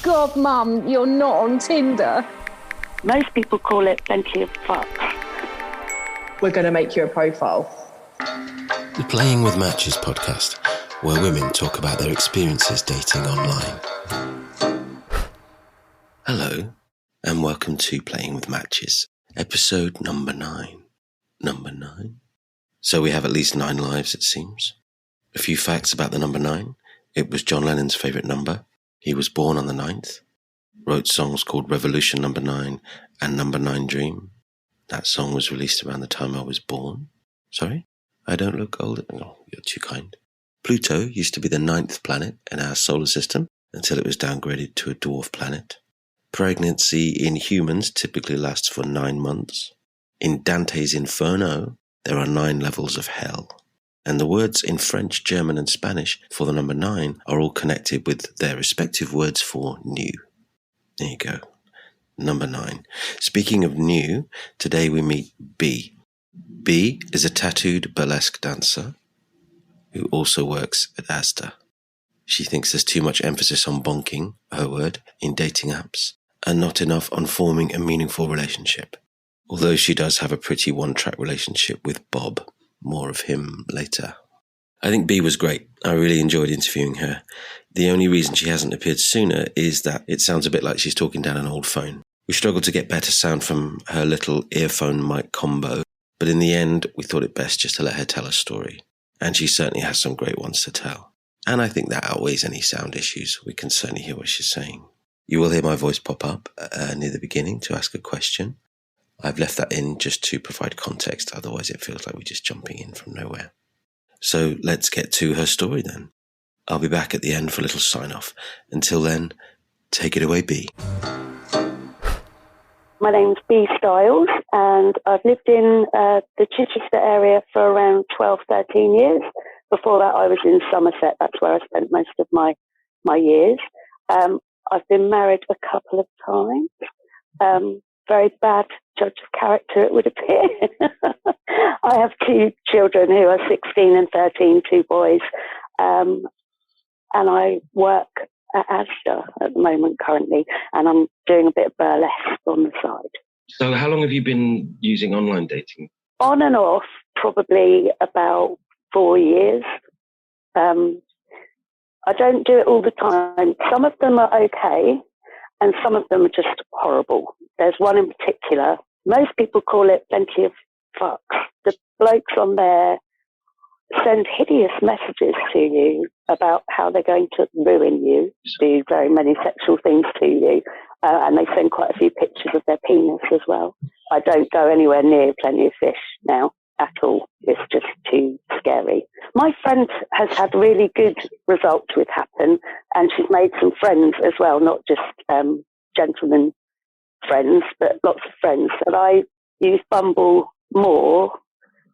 God, Mum, you're not on Tinder. Most people call it plenty of fucks. We're going to make you a profile. The Playing with Matches podcast, where women talk about their experiences dating online. Hello, and welcome to Playing with Matches, episode number 9. Number 9? So we have at least 9 lives, it seems. A few facts about the number 9. It was John Lennon's favourite number. He was born on the 9th. Wrote songs called Revolution Number 9 and Number 9 Dream. That song was released around the time I was born. Sorry? I don't look old. Oh, you're too kind. Pluto used to be the 9th planet in our solar system until it was downgraded to a dwarf planet. Pregnancy in humans typically lasts for 9 months. In Dante's Inferno, there are 9 levels of hell. And the words in French, German and Spanish for the number 9 are all connected with their respective words for new. There you go. Number 9. Speaking of new, today we meet B. B is a tattooed burlesque dancer who also works at Asda. She thinks there's too much emphasis on bonking, her word, in dating apps, and not enough on forming a meaningful relationship. Although she does have a pretty one-track relationship with Bob. More of him later. I think B was great. I really enjoyed interviewing her. The only reason she hasn't appeared sooner is that it sounds a bit like she's talking down an old phone. We struggled to get better sound from her little earphone mic combo, but in the end, we thought it best just to let her tell her story. And she certainly has some great ones to tell. And I think that outweighs any sound issues. We can certainly hear what she's saying. You will hear my voice pop up near the beginning to ask a question. I've left that in just to provide context, otherwise it feels like we're just jumping in from nowhere. So let's get to her story then. I'll be back at the end for a little sign-off. Until then, take it away, B. My name's B Styles, and I've lived in the Chichester area for around 12, 13 years. Before that, I was in Somerset. That's where I spent most of my years. I've been married a couple of times. Very bad judge of character, it would appear. I have 2 children who are 16 and 13, 2 boys. And I work at Asda at the moment currently, and I'm doing a bit of burlesque on the side. So how long have you been using online dating? On and off, probably about 4 years. I don't do it all the time. Some of them are okay, and some of them are just horrible. There's one in particular. Most people call it plenty of fucks. The blokes on there send hideous messages to you about how they're going to ruin you, do very many sexual things to you, and they send quite a few pictures of their penis as well. I don't go anywhere near Plenty of Fish now at all. It's just too scary. My friend has had really good results with Happen, and she's made some friends as well, not just gentlemen friends, but lots of friends. And I use Bumble more.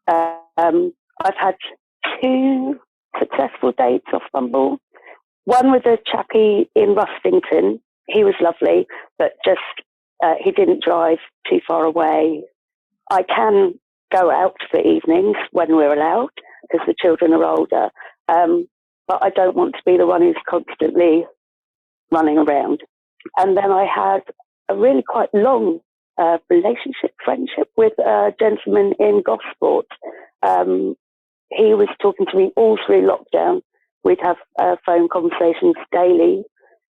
I've had 2 successful dates off Bumble. One with a chappie in Rustington. He was lovely, but just he didn't drive too far away. I can go out for evenings when we're allowed because the children are older, but I don't want to be the one who's constantly running around. And then I had a really quite long friendship with a gentleman in Gosport. He was talking to me all through lockdown. We'd have phone conversations daily.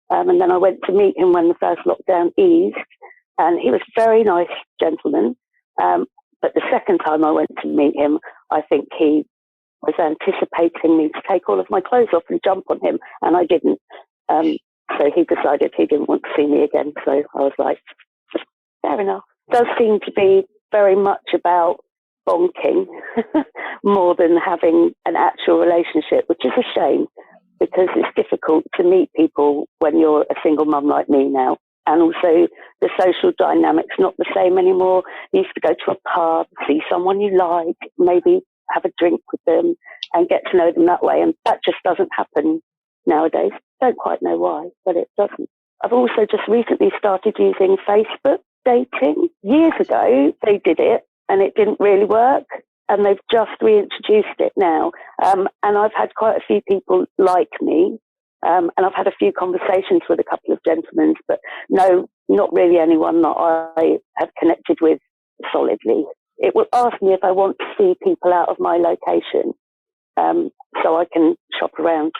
And then I went to meet him when the first lockdown eased. And he was a very nice gentleman. But the second time I went to meet him, I think he was anticipating me to take all of my clothes off and jump on him. And I didn't. So he decided he didn't want to see me again. So I was like, fair enough. It does seem to be very much about bonking more than having an actual relationship, which is a shame because it's difficult to meet people when you're a single mum like me now. And also the social dynamic's not the same anymore. You used to go to a pub, see someone you like, maybe have a drink with them and get to know them that way. And that just doesn't happen nowadays. Don't quite know why, but it doesn't. I've also just recently started using Facebook dating. Years ago, they did it and it didn't really work. And they've just reintroduced it now. And I've had quite a few people like me. And I've had a few conversations with a couple of gentlemen, but no, not really anyone that I have connected with solidly. It will ask me if I want to see people out of my location, so I can shop around.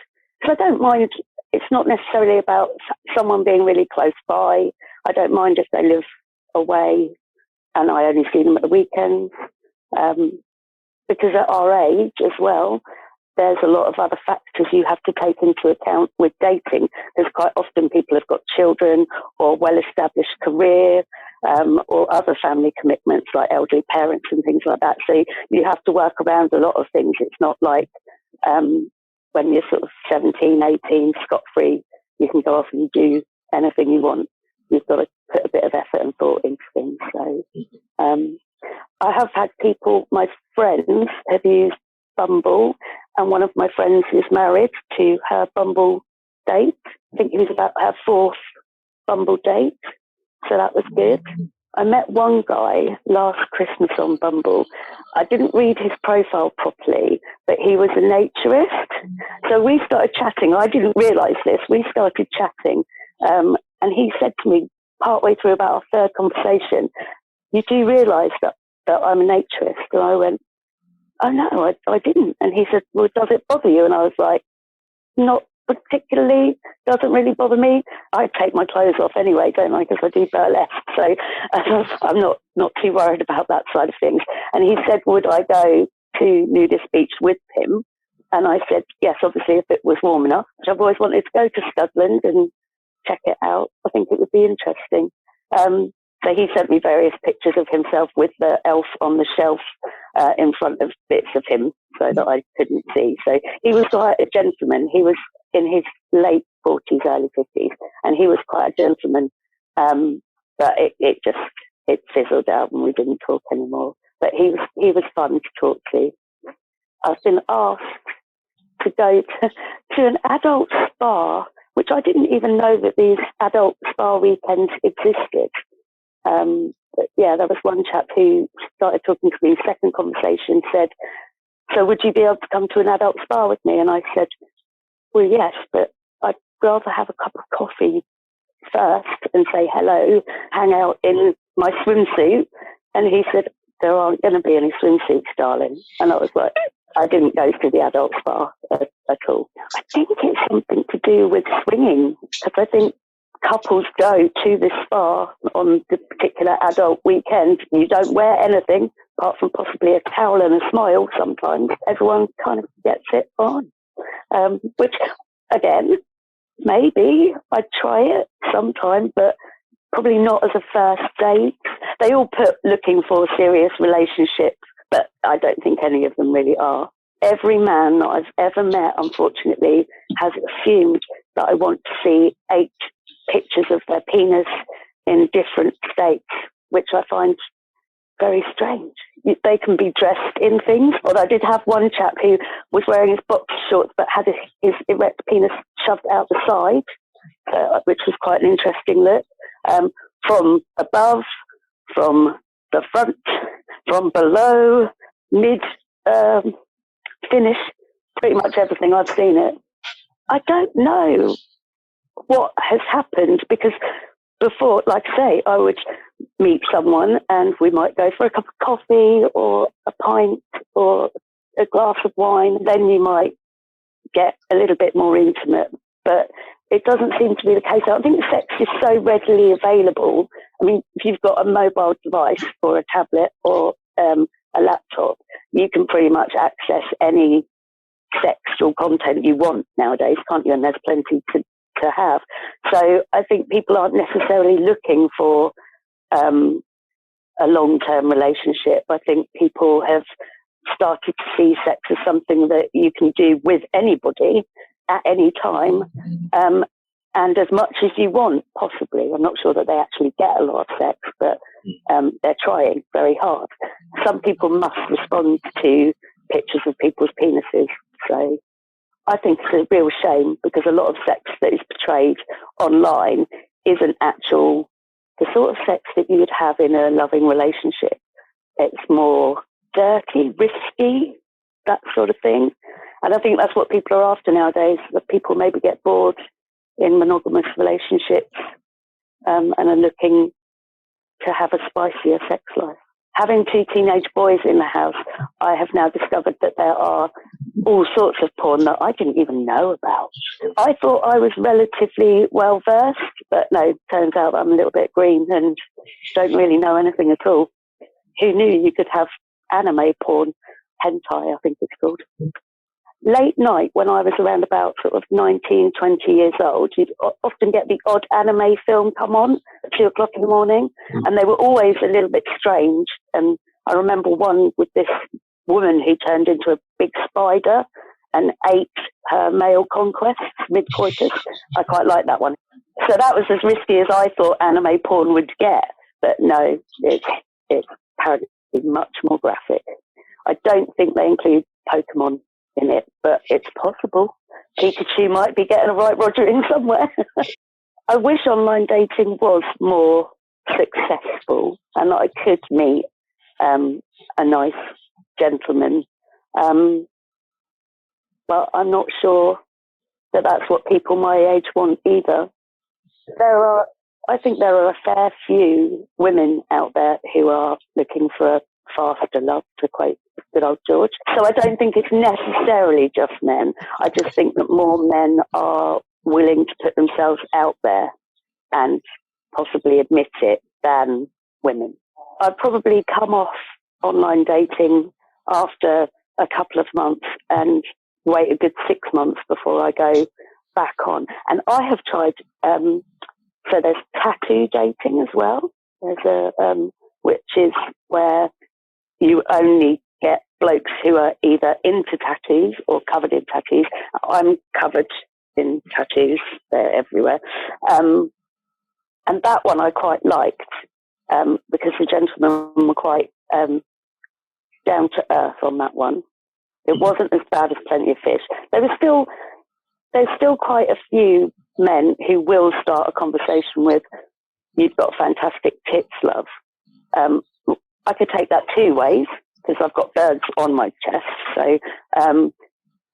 So I don't mind. It's not necessarily about someone being really close by. I don't mind if they live away and I only see them at the weekends. Because at our age as well, there's a lot of other factors you have to take into account with dating. Because quite often people have got children or well-established career, or other family commitments like elderly parents and things like that. So you have to work around a lot of things. It's not like when you're sort of 17, 18, scot-free, you can go off and do anything you want. You've got to put a bit of effort and thought into things. So I have had people, my friends have used Bumble, and one of my friends is married to her Bumble date. I think he was about her fourth Bumble date, so that was good. I met one guy last Christmas on Bumble. I didn't read his profile properly, but he was a naturist. So we started chatting. I didn't realise this. We started chatting, and he said to me partway through about our third conversation, "You do realise that I'm a naturist?" And I went, "Oh no, I didn't." And he said, "Well, does it bother you?" And I was like, "Not particularly, doesn't really bother me. I take my clothes off anyway, don't I, because I do burlesque. So I'm not too worried about that side of things." And he said, would I go to Nudist Beach with him? And I said, yes, obviously, if it was warm enough. I've always wanted to go to Studland and check it out. I think it would be interesting. So he sent me various pictures of himself with the elf on the shelf in front of bits of him so that I couldn't see. So he was quite a gentleman. He was in his late 40s, early 50s, and he was quite a gentleman. But it fizzled out and we didn't talk anymore. But he was fun to talk to. I've been asked to go to an adult spa, which I didn't even know that these adult spa weekends existed. But yeah, there was one chap who started talking to me. Second conversation said, "So would you be able to come to an adult spa with me?" And I said, "Well, yes, but I'd rather have a cup of coffee first and say hello, hang out in my swimsuit." And he said, "There aren't going to be any swimsuits, darling." And I was like, I didn't go to the adult spa at all. I think it's something to do with swinging, because I think couples go to this spa on the particular adult weekend. You don't wear anything apart from possibly a towel and a smile sometimes. Everyone kind of gets it on. Which, again, maybe I'd try it sometime, but probably not as a first date. They all put looking for a serious relationship, but I don't think any of them really are. Every man that I've ever met, unfortunately, has assumed that I want to see 8 pictures of their penis in different states, which I find very strange. They can be dressed in things. Although I did have one chap who was wearing his boxer shorts but had his erect penis shoved out the side, which was quite an interesting look. From above, from the front, from below, mid, finish, pretty much everything. I've seen it. I don't know what has happened, because before, like I say, I would meet someone and we might go for a cup of coffee or a pint or a glass of wine. Then you might get a little bit more intimate, but it doesn't seem to be the case. I think sex is so readily available. I mean, if you've got a mobile device or a tablet or a laptop, you can pretty much access any sexual content you want nowadays, can't you? And there's plenty to have. So I think people aren't necessarily looking for a long-term relationship. I think people have started to see sex as something that you can do with anybody at any time, and as much as you want, possibly. I'm not sure that they actually get a lot of sex, but they're trying very hard. Some people must respond to pictures of people's penises. So I think it's a real shame, because a lot of sex that is portrayed online isn't actual the sort of sex that you would have in a loving relationship. It's more dirty, risky, that sort of thing. And I think that's what people are after nowadays, that people maybe get bored in monogamous relationships and are looking to have a spicier sex life. Having 2 teenage boys in the house, I have now discovered that there are all sorts of porn that I didn't even know about. I thought I was relatively well versed, but no, turns out I'm a little bit green and don't really know anything at all. Who knew you could have anime porn, hentai I think it's called. Late night, when I was around about sort of 19, 20 years old, you'd often get the odd anime film come on at 2 o'clock in the morning, and they were always a little bit strange. And I remember one with this woman who turned into a big spider and ate her male conquests mid-coitus. I quite like that one. So that was as risky as I thought anime porn would get. But no, it's apparently much more graphic. I don't think they include Pokemon in it, but it's possible. Pikachu might be getting a right Roger in somewhere. I wish online dating was more successful and that I could meet a nice gentleman. But I'm not sure that that's what people my age want either. I think there are a fair few women out there who are looking for a faster love, to quote good old George. So I don't think it's necessarily just men. I just think that more men are willing to put themselves out there and possibly admit it than women. I'd probably come off online dating after a couple of months and wait a good 6 months before I go back on. And I have tried, so there's tattoo dating as well. There's which is where you only get blokes who are either into tattoos or covered in tattoos. I'm covered in tattoos. They're everywhere. And that one I quite liked because the gentlemen were quite down to earth on that one. It wasn't as bad as Plenty of Fish. There's still quite a few men who will start a conversation with, "You've got fantastic tits, love." I could take that 2 ways because I've got birds on my chest. So,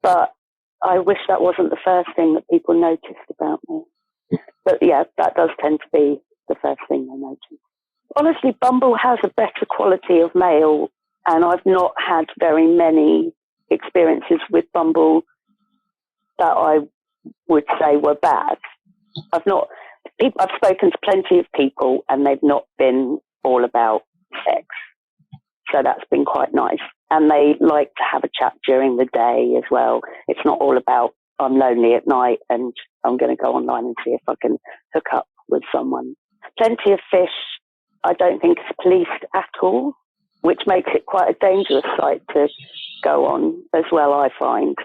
but I wish that wasn't the first thing that people noticed about me. But yeah, that does tend to be the first thing they notice. Honestly, Bumble has a better quality of mail, and I've not had very many experiences with Bumble that I would say were bad. I've spoken to plenty of people, and they've not been all about sex. So that's been quite nice. And they like to have a chat during the day as well. It's not all about, I'm lonely at night and I'm going to go online and see if I can hook up with someone. Plenty of Fish, I don't think is policed at all, which makes it quite a dangerous site to go on as well, I find.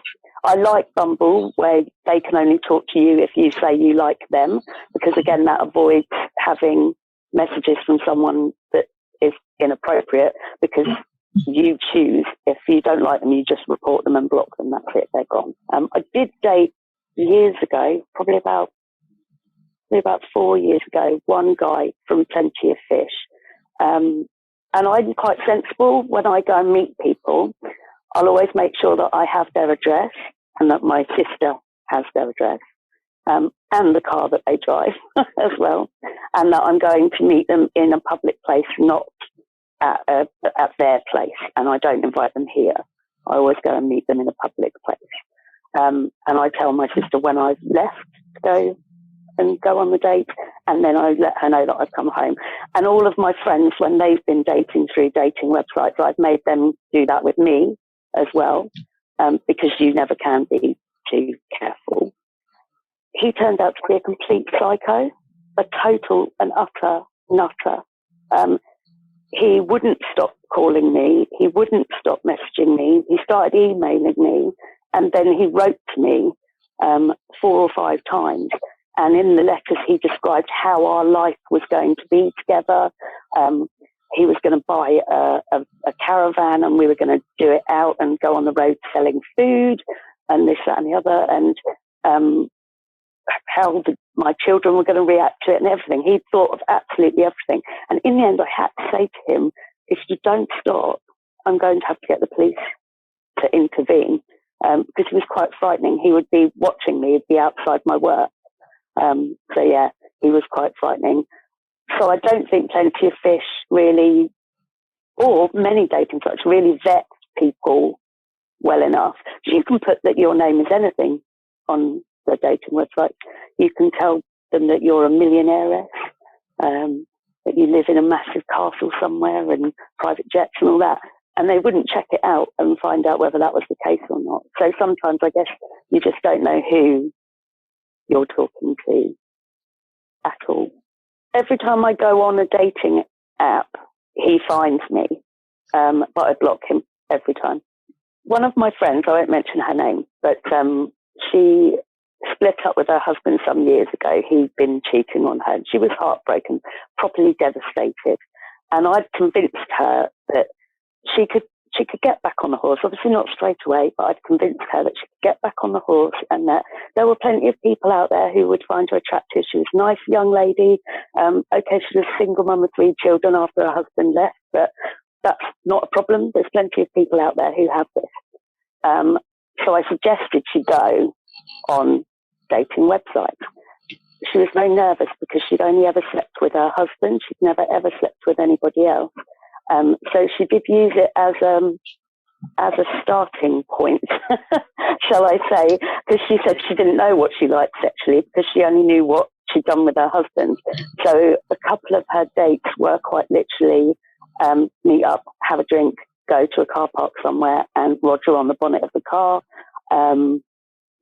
I like Bumble, where they can only talk to you if you say you like them, because again, that avoids having messages from someone that is inappropriate, because you choose. If you don't like them, you just report them and block them. That's it, they're gone. I did date years ago, probably about 4 years ago, one guy from Plenty of Fish. And I'm quite sensible when I go and meet people. I'll always make sure that I have their address and that my sister has their address, and the car that they drive as well, and that I'm going to meet them in a public place, not at their place, and I don't invite them here. I always go and meet them in a public place. And I tell my sister when I've left to go on the date, and then I let her know that I've come home. And all of my friends, when they've been dating through dating websites, I've made them do that with me as well, because you never can be too careful. He turned out to be a complete psycho, a total and utter nutter. He wouldn't stop calling me. He wouldn't stop messaging me. He started emailing me, and then he wrote to me 4 or 5 times. And in the letters, he described how our life was going to be together. He was going to buy a caravan, and we were going to do it out and go on the road selling food and this, that, and the other, and how my children were going to react to it and everything. He thought of absolutely everything. And in the end, I had to say to him, if you don't stop, I'm going to have to get the police to intervene, because he was quite frightening. He would be watching me, he'd be outside my work. So yeah, he was quite frightening. So I don't think Plenty of Fish really, or many dating sites, really vet people well enough. You can put that your name is anything on the dating website. You can tell them that you're a millionaire, that you live in a massive castle somewhere and private jets and all that. And they wouldn't check it out and find out whether that was the case or not. So sometimes I guess you just don't know who you're talking to at all. Every time I go on a dating app, he finds me, but I block him every time. One of my friends, I won't mention her name, but she split up with her husband some years ago. He'd been cheating on her. She was heartbroken, properly devastated. And I'd convinced her that she could get back on the horse. Obviously not straight away, but I'd convinced her that she could get back on the horse and that there were plenty of people out there who would find her attractive. She was a nice young lady. Okay, she was a single mum with 3 children after her husband left, but that's not a problem. There's plenty of people out there who have this. So I suggested she go on dating websites. She was very nervous because she'd only ever slept with her husband. She'd never ever slept with anybody else. So she did use it as a starting point, shall I say, because she said she didn't know what she liked sexually because she only knew what she'd done with her husband. So a couple of her dates were quite literally meet up, have a drink, go to a car park somewhere and Roger on the bonnet of the car.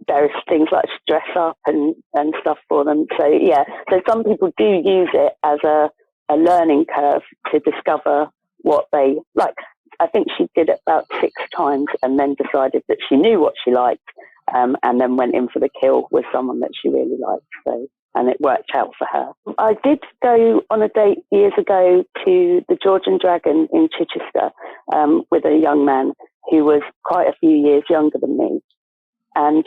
Various things like dress up and stuff for them. So yeah, so some people do use it as a learning curve to discover what they like. I think she did it about 6 times and then decided that she knew what she liked, and then went in for the kill with someone that she really liked. So, and it worked out for her. I did go on a date years ago to the George and Dragon in Chichester with a young man who was quite a few years younger than me. And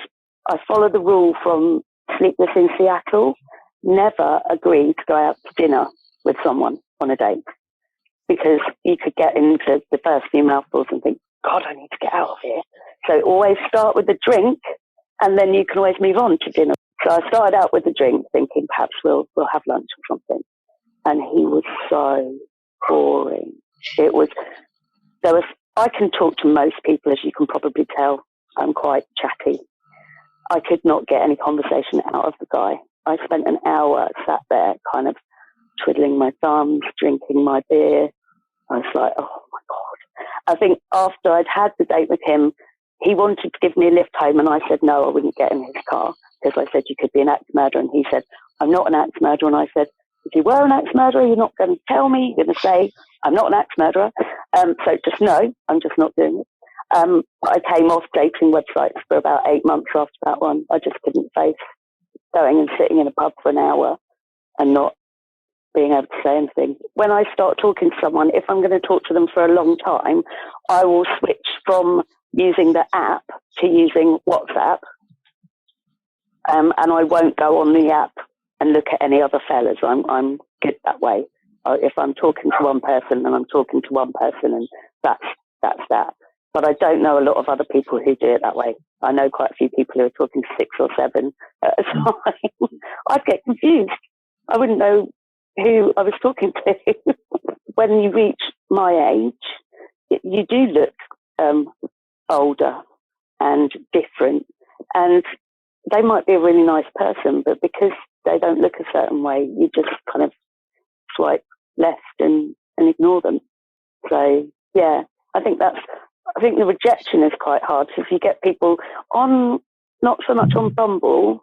I followed the rule from Sleepless in Seattle, never agree to go out to dinner with someone on a date, because you could get into the first few mouthfuls and think, God, I need to get out of here. So always start with a drink and then you can always move on to dinner. So I started out with a drink thinking perhaps we'll have lunch or something. And he was so boring. I can talk to most people, as you can probably tell. I'm quite chatty. I could not get any conversation out of the guy. I spent an hour sat there kind of twiddling my thumbs, drinking my beer. I was like, oh my God. I think after I'd had the date with him, he wanted to give me a lift home and I said, no, I wouldn't get in his car because I said, you could be an axe murderer. And he said, I'm not an axe murderer. And I said, if you were an axe murderer, you're not going to tell me. You're going to say, I'm not an axe murderer. So just no, I'm just not doing it. I came off dating websites for about 8 months after that one. I just couldn't face going and sitting in a pub for an hour and not being able to say anything. When I start talking to someone, if I'm going to talk to them for a long time, I will switch from using the app to using WhatsApp. And I won't go on the app and look at any other fellas. I'm good that way. If I'm talking to one person, then I'm talking to one person, and that's that. But I don't know a lot of other people who do it that way. I know quite a few people who are talking 6 or 7 at a time. I'd get confused. I wouldn't know who I was talking to. When you reach my age, you do look older and different. And they might be a really nice person, but because they don't look a certain way, you just kind of swipe left and ignore them. So, yeah, I think the rejection is quite hard. So if you get people on, not so much on Bumble,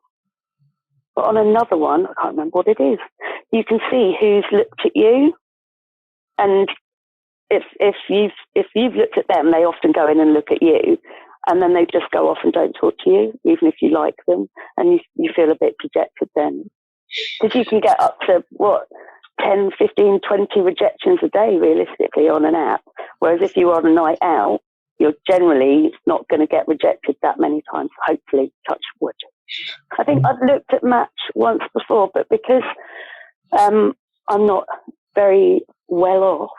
but on another one, I can't remember what it is, you can see who's looked at you. And if you've looked at them, they often go in and look at you. And then they just go off and don't talk to you, even if you like them. And you feel a bit dejected then. Because you can get up to, 10, 15, 20 rejections a day, realistically, on an app. Whereas if you're on a night out, you're generally not going to get rejected that many times, hopefully, touch wood. I think I've looked at Match once before, but because I'm not very well off,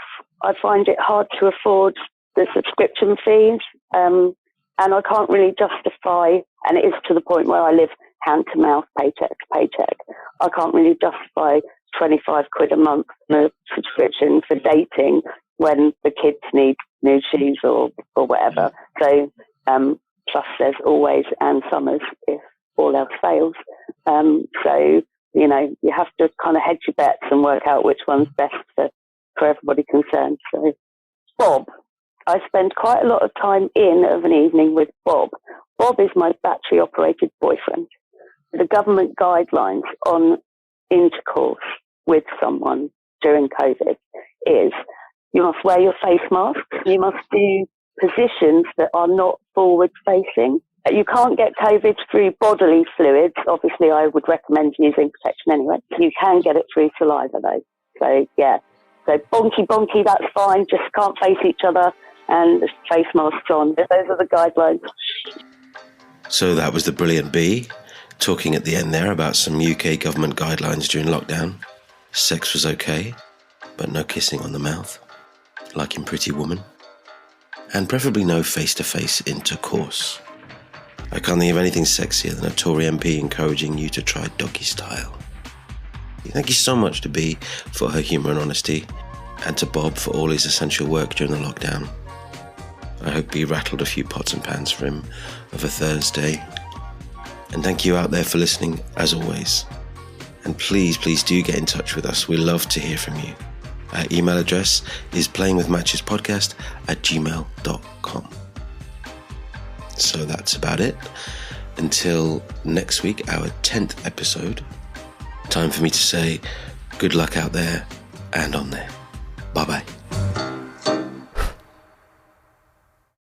I find it hard to afford the subscription fees. And I can't really justify, and it is to the point where I live hand to mouth, paycheck to paycheck. I can't really justify 25 quid a month for a subscription for dating when the kids need new shoes or whatever. So, plus there's always and summers if all else fails. So, you know, you have to kind of hedge your bets and work out which one's best for everybody concerned. So, Bob. I spend quite a lot of time of an evening with Bob. Bob is my battery-operated boyfriend. The government guidelines on intercourse with someone during COVID is you must wear your face mask. You must do positions that are not forward-facing. You can't get COVID through bodily fluids. Obviously, I would recommend using protection anyway. You can get it through saliva, though. So, yeah. So, bonky, that's fine. Just can't face each other. And the face masks on. Those are the guidelines. So that was the brilliant Bee talking at the end there about some UK government guidelines during lockdown. Sex was okay, but no kissing on the mouth, like in Pretty Woman. And preferably no face-to-face intercourse. I can't think of anything sexier than a Tory MP encouraging you to try doggy style. Thank you so much to Bee for her humour and honesty, and to Bob for all his essential work during the lockdown. I hope he rattled a few pots and pans for him of a Thursday. And thank you out there for listening, as always. And please do get in touch with us. We love to hear from you. Our email address is playingwithmatchespodcast@gmail.com. So that's about it. Until next week, our 10th episode. Time for me to say good luck out there and on there. Bye-bye.